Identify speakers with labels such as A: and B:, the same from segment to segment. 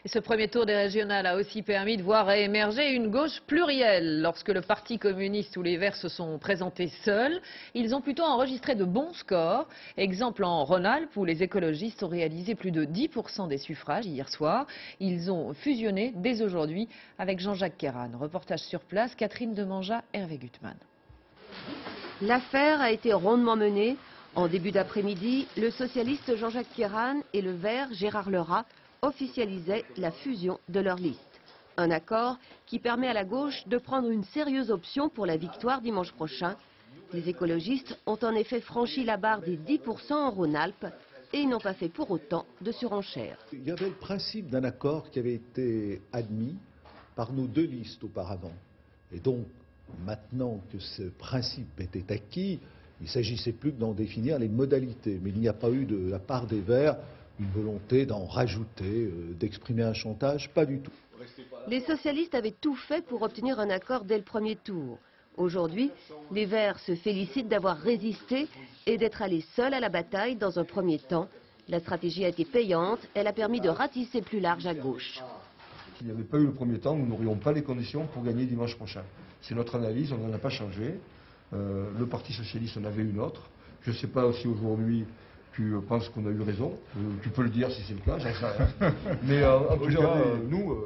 A: Et ce premier tour des régionales a aussi permis de voir émerger une gauche plurielle. Lorsque le Parti communiste ou les Verts se sont présentés seuls, ils ont plutôt enregistré de bons scores. Exemple en Rhône-Alpes où les écologistes ont réalisé plus de 10% des suffrages hier soir. Ils ont fusionné dès aujourd'hui avec Jean-Jacques Kerran. Reportage sur place, Catherine Demanja, Hervé Gutmann.
B: L'affaire a été rondement menée. En début d'après-midi, le socialiste Jean-Jacques Kerran et le Vert Gérard Lerat officialisaient la fusion de leurs listes. Un accord qui permet à la gauche de prendre une sérieuse option pour la victoire dimanche prochain. Les écologistes ont en effet franchi la barre des 10% en Rhône-Alpes et ils n'ont pas fait pour autant de surenchère.
C: Il y avait le principe d'un accord qui avait été admis par nos deux listes auparavant. Et donc, maintenant que ce principe était acquis, il ne s'agissait plus que d'en définir les modalités. Mais il n'y a pas eu de la part des Verts une volonté d'en rajouter, d'exprimer un chantage, pas du tout.
B: Les socialistes avaient tout fait pour obtenir un accord dès le premier tour. Aujourd'hui, les Verts se félicitent d'avoir résisté et d'être allés seuls à la bataille dans un premier temps. La stratégie a été payante, elle a permis de ratisser plus large à gauche.
D: S'il n'y avait pas eu le premier temps, nous n'aurions pas les conditions pour gagner dimanche prochain. C'est notre analyse, on n'en a pas changé. Le Parti socialiste en avait une autre. Je ne sais pas si aujourd'hui tu penses qu'on a eu raison. Tu peux le dire si c'est le cas, j'en sais rien. Mais en tout cas, nous,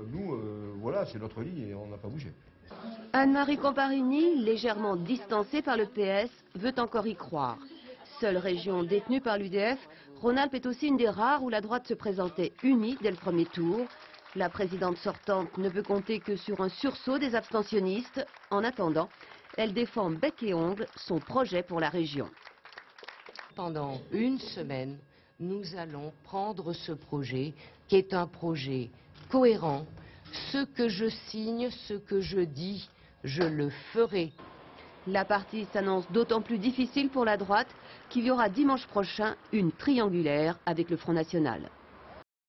D: voilà, c'est notre ligne et on n'a pas bougé.
B: Anne-Marie Comparini, légèrement distancée par le PS, veut encore y croire. Seule région détenue par l'UDF, Rhône-Alpes est aussi une des rares où la droite se présentait unie dès le premier tour. La présidente sortante ne peut compter que sur un sursaut des abstentionnistes. En attendant, elle défend bec et ongle son projet pour la région.
E: Pendant une semaine, nous allons prendre ce projet, qui est un projet cohérent. Ce que je signe, ce que je dis, je le ferai.
B: La partie s'annonce d'autant plus difficile pour la droite qu'il y aura dimanche prochain une triangulaire avec le Front National.